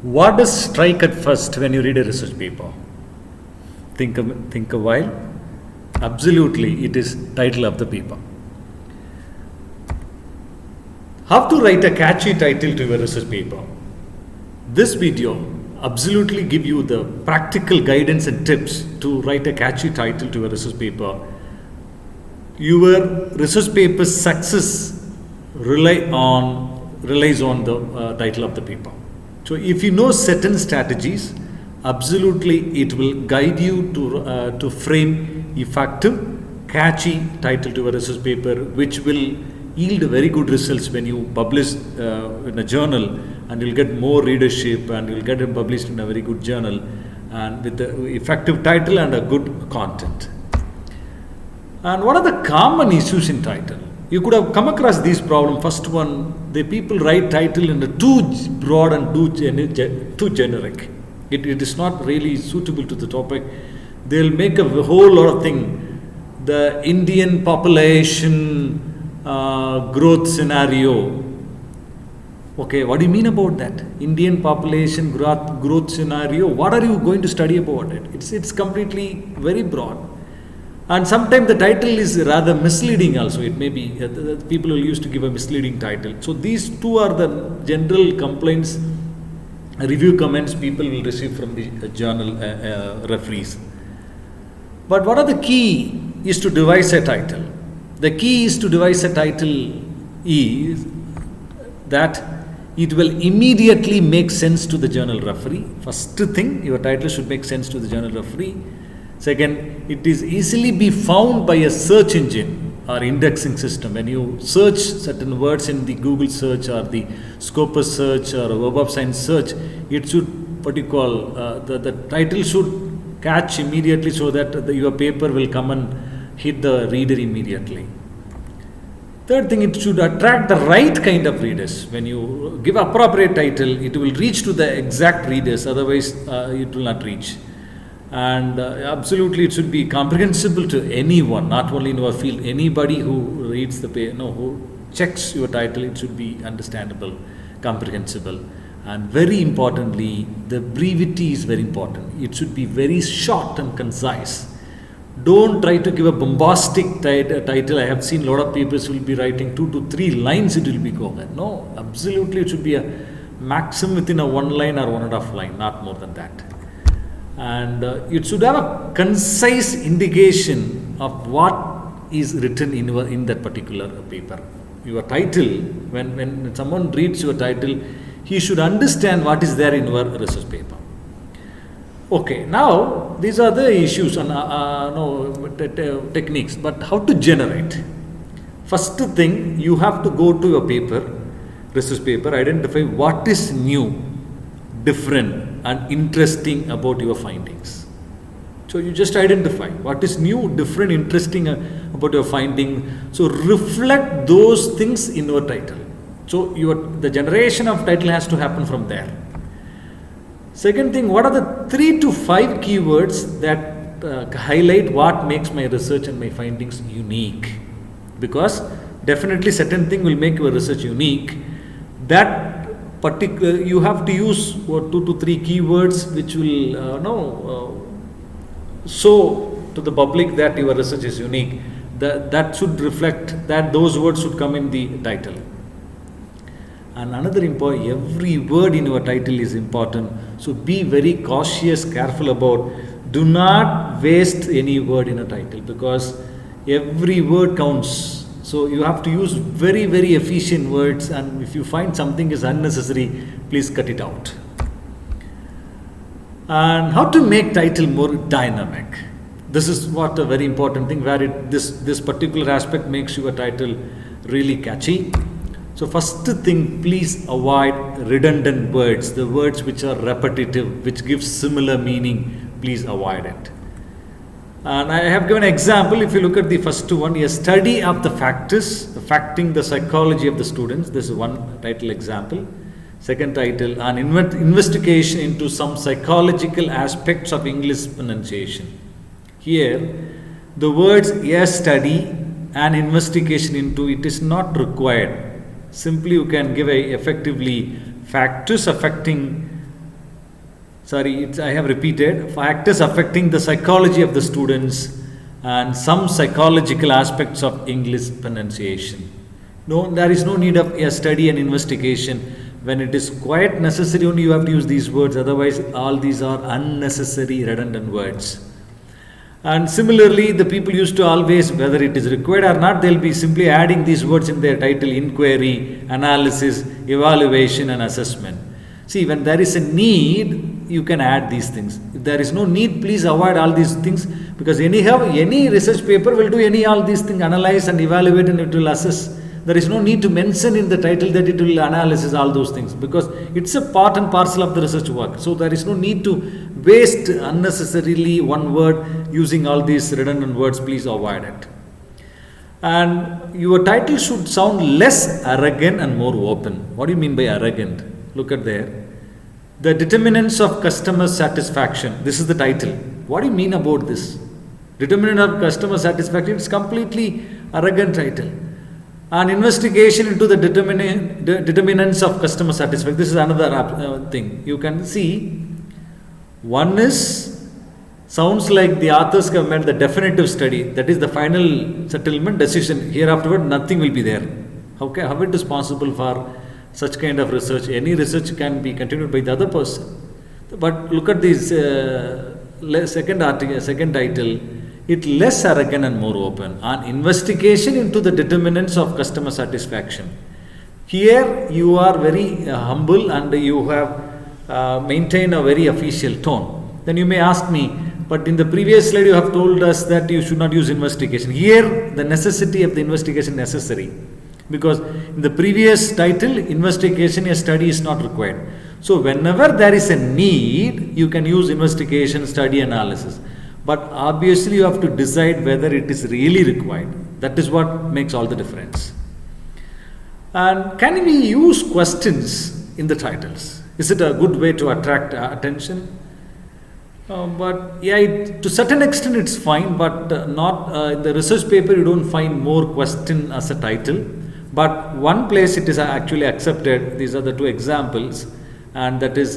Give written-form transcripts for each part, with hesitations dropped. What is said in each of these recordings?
What does strike at first when you read a research paper? Think a while. Absolutely, it is title of the paper. How to write a catchy title to your research paper? This video absolutely give you the practical guidance and tips to write a catchy title to a research paper. Your research paper's success relies on the title of the paper. So if you know certain strategies, absolutely it will guide you to frame effective, catchy title to a research paper, which will yield very good results when you publish in a journal, and you'll get more readership and you'll get it published in a very good journal and with the effective title and a good content. And what are the common issues in title? You could have come across these problems. First one, the people write title in a too broad and too generic. It is not really suitable to the topic. They'll make a whole lot of thing. The Indian population growth scenario. Okay, what do you mean about that? Indian population growth scenario. What are you going to study about it? It's completely very broad. And sometimes the title is rather misleading also. It may be, people will used to give a misleading title. So these two are the general complaints, review comments people will receive from the journal referees. But what are the key is to devise a title? The key is to devise a title is that it will immediately make sense to the journal referee. First thing, your title should make sense to the journal referee. Second, it is easily be found by a search engine or indexing system. When you search certain words in the Google search or the Scopus search or Web of Science search, it should, the title should catch immediately so that your paper will come and hit the reader immediately. Third thing, it should attract the right kind of readers. When you give appropriate title, it will reach to the exact readers, otherwise it will not reach. And absolutely it should be comprehensible to anyone, not only in your field. Anybody who reads the paper, who checks your title, it should be understandable, comprehensible. And very importantly, the brevity is very important. It should be very short and concise. Don't try to give a bombastic title. I have seen a lot of papers will be writing 2 to 3 lines, it will be going. No, absolutely it should be a maximum within a 1 line or 1.5 line, not more than that. And it should have a concise indication of what is written in that particular paper. Your title, when someone reads your title, he should understand what is there in your research paper. Okay, now these are the issues and techniques, but how to generate? First thing, you have to go to your paper, research paper, identify what is new, different and interesting about your findings. So you just identify what is new, different, interesting about your finding. So reflect those things in your title. So the generation of title has to happen from there. Second thing, what are the 3 to 5 keywords that highlight what makes my research and my findings unique? Because definitely certain thing will make your research unique. That particular, you have to use 2 to 3 keywords which will show to the public that your research is unique. That should reflect that those words should come in the title. And another important, every word in your title is important. So be very cautious, careful about, do not waste any word in a title because every word counts. So you have to use very, very efficient words, and if you find something is unnecessary, please cut it out. And how to make title more dynamic. This is what a very important thing, where this particular aspect makes your title really catchy. So first thing, please avoid redundant words, the words which are repetitive, which give similar meaning, please avoid it. And I have given an example. If you look at the first one, a study of the factors, affecting the psychology of the students. This is one title example. Second title, an investigation into some psychological aspects of English pronunciation. Here, the words a study and investigation into it is not required. Simply you can give effectively factors affecting I have repeated, factors affecting the psychology of the students and some psychological aspects of English pronunciation. No, there is no need of a study and investigation. When it is quite necessary, only you have to use these words. Otherwise, all these are unnecessary, redundant words. And similarly, the people used to always, whether it is required or not, they'll be simply adding these words in their title: inquiry, analysis, evaluation, and assessment. See, when there is a need, you can add these things. If there is no need, please avoid all these things, because anyhow, any research paper will do all these things: analyze and evaluate, and it will assess. There is no need to mention in the title that it will analyze all those things, because it's a part and parcel of the research work. So there is no need to waste unnecessarily one word using all these redundant words. Please avoid it. And your title should sound less arrogant and more open. What do you mean by arrogant? Look at there. The determinants of customer satisfaction. This is the title. What do you mean about this? Determinant of customer satisfaction. It's completely arrogant title. An investigation into the determinants of customer satisfaction. This is another thing. You can see, one is, sounds like the authors have made the definitive study. That is the final settlement decision. Here afterward, nothing will be there. How it is possible for such kind of research? Any research can be continued by the other person. But look at this second title. It less arrogant and more open. An investigation into the determinants of customer satisfaction. Here you are very humble and you have maintained a very official tone. Then you may ask me, but in the previous slide you have told us that you should not use investigation. Here the necessity of the investigation necessary, because in the previous title, investigation, a study is not required. So whenever there is a need, you can use investigation, study, analysis. But obviously you have to decide whether it is really required. That is what makes all the difference. And can we use questions in the titles? Is it a good way to attract attention? But yeah, to certain extent it's fine, but not in the research paper you don't find more question as a title. But one place it is actually accepted. These are the two examples, and that is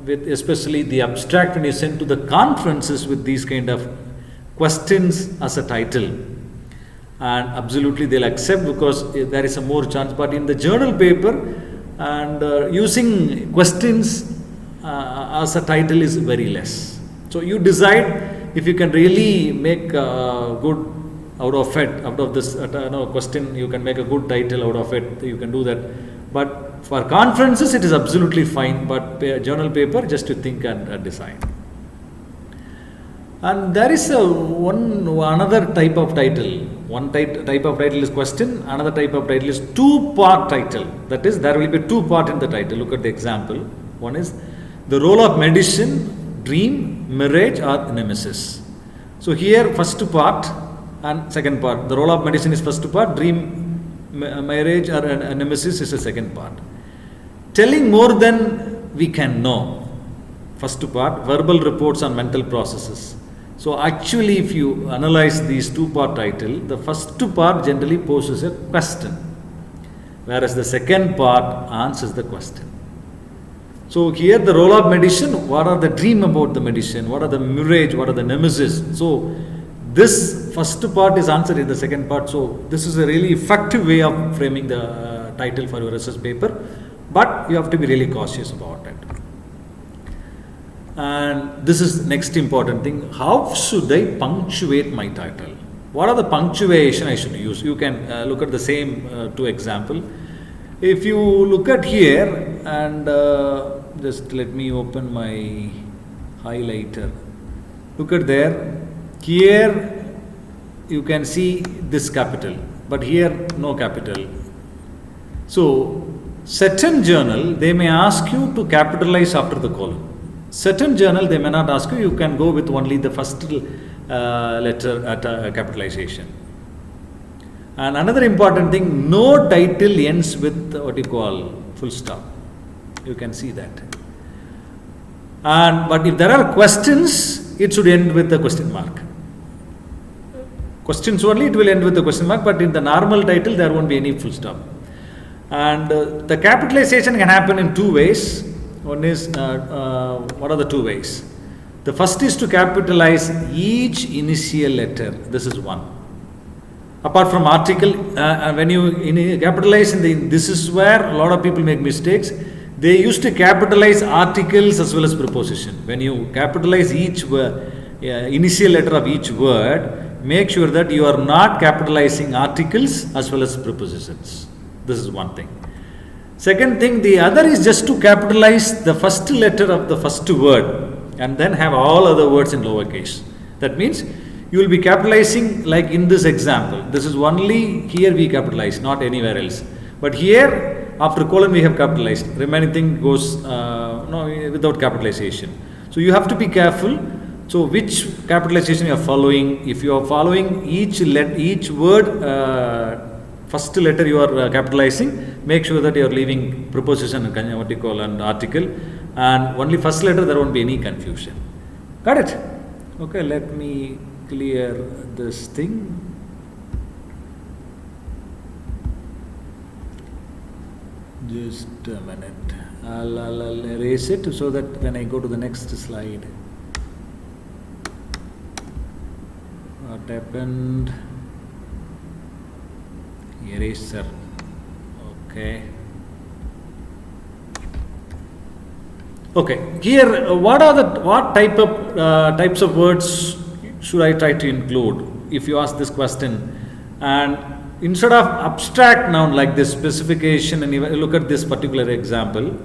with especially the abstract, when you send to the conferences with these kind of questions as a title, and absolutely they'll accept, because there is a more chance. But in the journal paper, and using questions as a title is very less. So you decide if you can really make good out of it, out of this question, you can make a good title out of it, you can do that. But for conferences it is absolutely fine, but journal paper, just to think and decide. And there is another type of title. One type of title is question, another type of title is two-part title. That is, there will be two part in the title. Look at the example. One is the role of medicine, dream, marriage, or nemesis. So here first part and second part. The role of medicine is first part, dream, marriage, or a nemesis is the second part. Telling more than we can know. First part, verbal reports on mental processes. So actually, if you analyze these two-part title, the first part generally poses a question, whereas the second part answers the question. So here the role of medicine, what are the dream about the medicine, what are the marriage, what are the nemesis. So this first part is answered in the second part. So this is a really effective way of framing the title for your research paper, but you have to be really cautious about it. And this is next important thing. How should I punctuate my title? What are the punctuation I should use? You can look at the same two example. If you look at here, and just let me open my highlighter. Look at there. Here you can see this capital, but here no capital. So certain journal, they may ask you to capitalize after the colon. Certain journal, they may not ask you. You can go with only the first letter at capitalization. And another important thing, no title ends with what you call full stop. You can see that. But if there are questions, it should end with the question mark. Questions only, it will end with the question mark, but in the normal title, there won't be any full stop. And the capitalization can happen in two ways. One is, what are the two ways? The first is to capitalize each initial letter. This is one. Apart from article, when you capitalize this is where a lot of people make mistakes. They used to capitalize articles as well as preposition. When you capitalize each initial letter of each word, make sure that you are not capitalizing articles as well as prepositions. This is one thing. Second thing, the other is just to capitalize the first letter of the first word and then have all other words in lowercase. That means you will be capitalizing like in this example. This is only here we capitalize, not anywhere else. But here, after colon we have capitalized. Remaining thing goes without capitalization. So you have to be careful. So which capitalization you are following? If you are following each word, first letter you are capitalizing, make sure that you are leaving preposition and article, and only first letter, there won't be any confusion. Got it? Okay, let me clear this thing. Just a minute. I'll erase it so that when I go to the next slide. What happened? Eraser. Okay. Okay. Here, what types of words should I try to include? If you ask this question, and instead of abstract noun like this specification, and look at this particular example,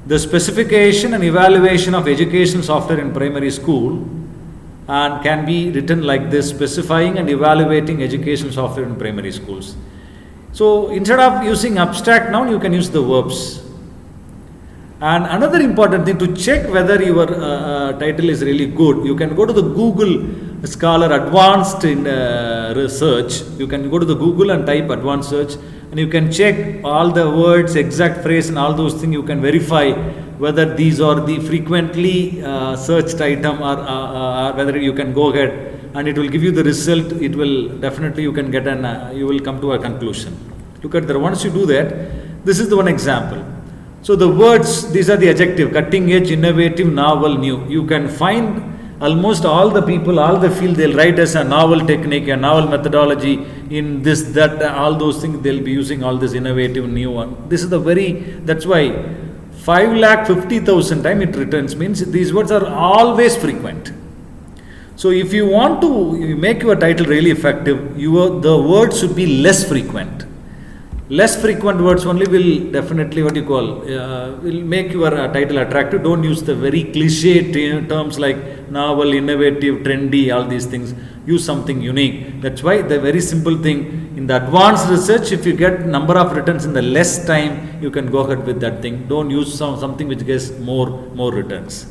the specification and evaluation of education software in primary school, and can be written like this: specifying and evaluating education software in primary schools. So instead of using abstract noun, you can use the verbs. And another important thing to check whether your title is really good, you can go to the Google Scholar Advanced in Research. You can go to the Google and type advanced search, and you can check all the words, exact phrase, and all those things. You can verify whether these are the frequently searched item, or whether you can go ahead and it will give you the result. It will definitely, you can get you will come to a conclusion. Look at that. Once you do that, this is the one example. So the words, these are the adjective: cutting edge, innovative, novel, new. You can find almost all the people, all the field, they'll write as a novel technique, a novel methodology in this, that, all those things. They'll be using all this innovative, new one. This is that's why 5,50,000 times it returns, means these words are always frequent. So if you want to make your title really effective, the words should be less frequent. Less frequent words only will definitely, will make your title attractive. Don't use the very cliche terms like novel, innovative, trendy, all these things. Use something unique. That's why the very simple thing, in the advanced research, if you get number of returns in the less time, you can go ahead with that thing. Don't use something which gets more returns.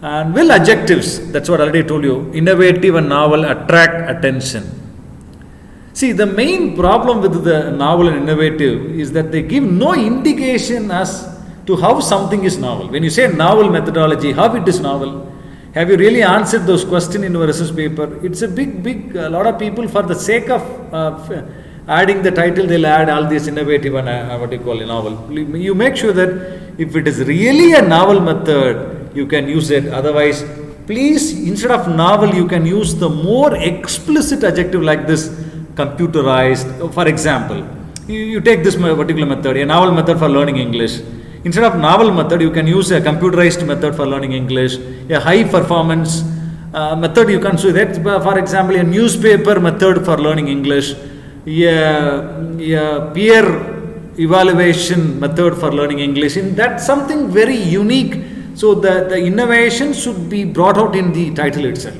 And adjectives, that's what I already told you. Innovative and novel attract attention. See, the main problem with the novel and innovative is that they give no indication as to how something is novel. When you say novel methodology, how it is novel? Have you really answered those questions in your research paper? It's a big, a lot of people, for the sake of adding the title, they'll add all this innovative and a novel. You make sure that if it is really a novel method, you can use it. Otherwise, please, instead of novel, you can use the more explicit adjective like this: computerized. For example, you take this particular method, a novel method for learning English. Instead of novel method, you can use a computerized method for learning English, a high performance method. You can say that, for example, a newspaper method for learning English, a peer evaluation method for learning English. And that's something very unique. So the innovation should be brought out in the title itself.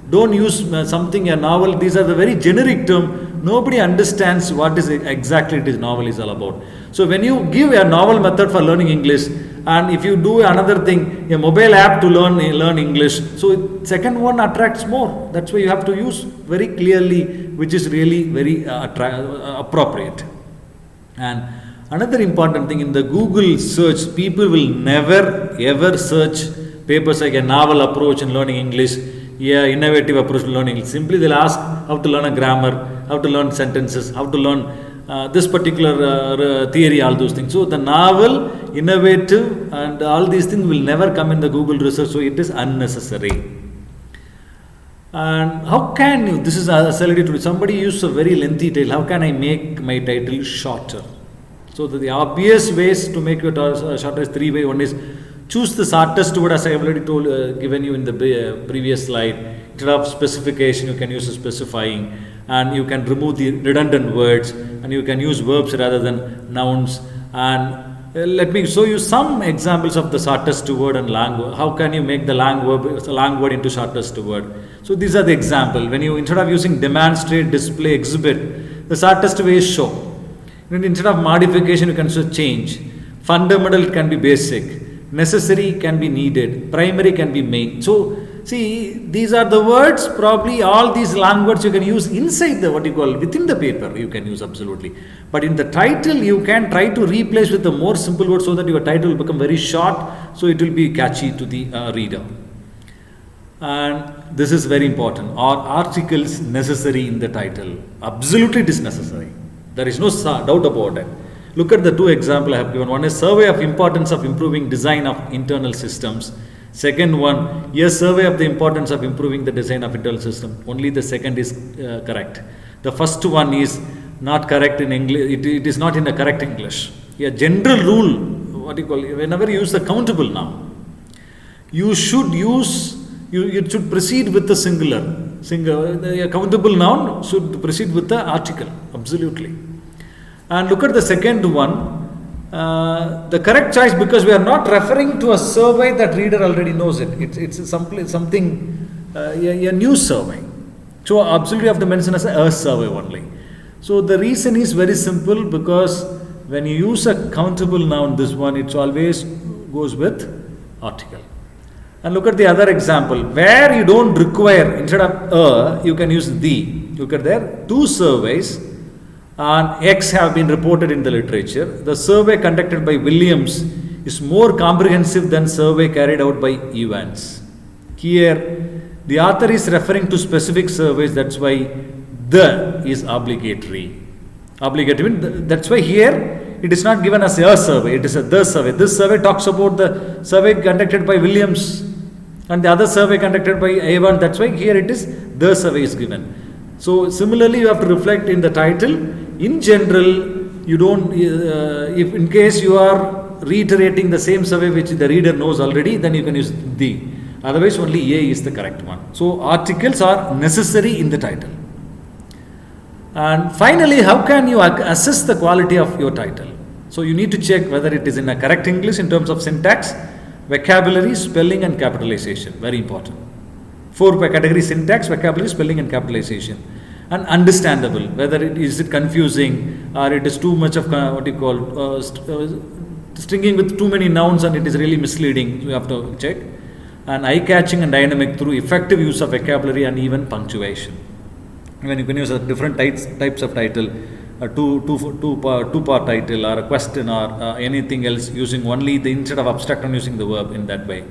Don't use something, a novel. These are the very generic term. Nobody understands what is exactly it is novel is all about. So when you give a novel method for learning English, and if you do another thing, a mobile app to learn English, so second one attracts more. That's why you have to use very clearly, which is really very appropriate. And another important thing, in the Google search, people will never ever search papers like a novel approach in learning English, innovative approach to learning. Simply they'll ask how to learn a grammar, how to learn sentences, how to learn this particular theory, all those things. So the novel, innovative, and all these things will never come in the Google research, so it is unnecessary. And how can you, this is a salary to somebody used a very lengthy title, how can I make my title shorter? So the obvious ways to make your title shorter is 3 ways. One is choose the shortest word, as I have already told, given you in the previous slide. Instead of specification, you can use a specifying, and you can remove the redundant words, and you can use verbs rather than nouns. And let me show you some examples of the shortest word and long word. How can you make the long word into shortest word? So these are the example. When you, instead of using demonstrate, display, exhibit, the shortest way is show. Instead of modification, you can say change. Fundamental can be basic. Necessary can be needed. Primary can be main. So see, these are the words. Probably all these long words you can use inside the within the paper. You can use absolutely. But in the title, you can try to replace with the more simple words so that your title will become very short. So it will be catchy to the reader. And this is very important. Are articles necessary in the title? Absolutely it is necessary. There is no doubt about it. Look at the two examples I have given. One is survey of importance of improving design of internal systems. Second one, yes, survey of the importance of improving the design of internal system. Only the second is correct. The first one is not correct in English. It is not in the correct English. A general rule, whenever you use the countable noun, you should use, you should proceed with the singular. The countable noun should proceed with the article. Absolutely. And look at the second one. The correct choice, because we are not referring to a survey that reader already knows it. It's something a new survey. So absolutely have to mention as a survey only. So the reason is very simple, because when you use a countable noun, this one, it always goes with article. And look at the other example where you don't require, instead of you can use the. Look at there, 2 surveys on X have been reported in the literature. The survey conducted by Williams is more comprehensive than survey carried out by Evans. Here, the author is referring to specific surveys. That's why the is obligatory. That's why here it is not given as a survey. It is a the survey. This survey talks about the survey conducted by Williams, and the other survey conducted by Evans. That's why here it is the survey is given. So similarly, you have to reflect in the title. In general, you don't, if in case you are reiterating the same survey which the reader knows already, then you can use the. Otherwise, only A is the correct one. So articles are necessary in the title. And finally, how can you assess the quality of your title? So you need to check whether it is in a correct English in terms of syntax, vocabulary, spelling and capitalization. Very important. 4 categories: syntax, vocabulary, spelling and capitalization. And understandable, whether is it confusing or it is too much of stringing with too many nouns and it is really misleading. You have to check. And eye-catching and dynamic through effective use of vocabulary and even punctuation. When you can use different types of title, a two-part title or a question or anything else, using only the, instead of abstract and using the verb in that way.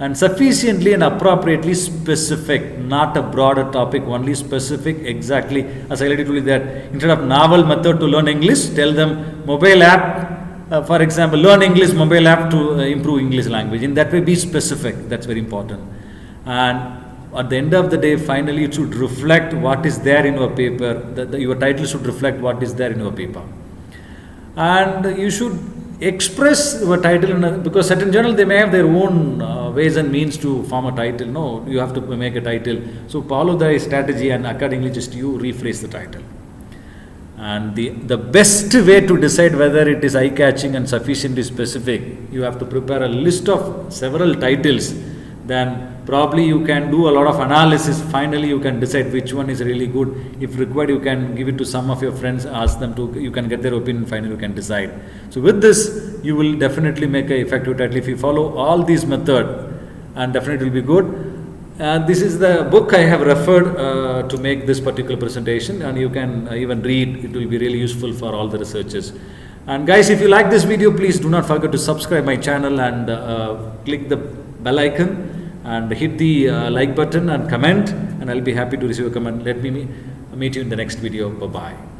And sufficiently and appropriately specific, not a broader topic, only specific, exactly. As I already told you that, instead of novel method to learn English, tell them mobile app, for example, learn English mobile app to improve English language. In that way, be specific. That's very important. And at the end of the day, finally, it should reflect what is there in your paper. Your title should reflect what is there in your paper. And you should express your title, because certain journals, they may have their own ways and means to form a title. No, you have to make a title. So follow the strategy and accordingly just you rephrase the title. And the best way to decide whether it is eye-catching and sufficiently specific, you have to prepare a list of several titles. Then probably you can do a lot of analysis. Finally, you can decide which one is really good. If required, you can give it to some of your friends, ask them to, you can get their opinion, finally you can decide. So with this, you will definitely make an effective title if you follow all these methods, and definitely will be good. This is the book I have referred to make this particular presentation, and you can even read. It will be really useful for all the researchers. And guys, if you like this video, please do not forget to subscribe my channel and click the bell icon and hit the like button and comment, and I'll be happy to receive a comment. Let me meet you in the next video. Bye-bye.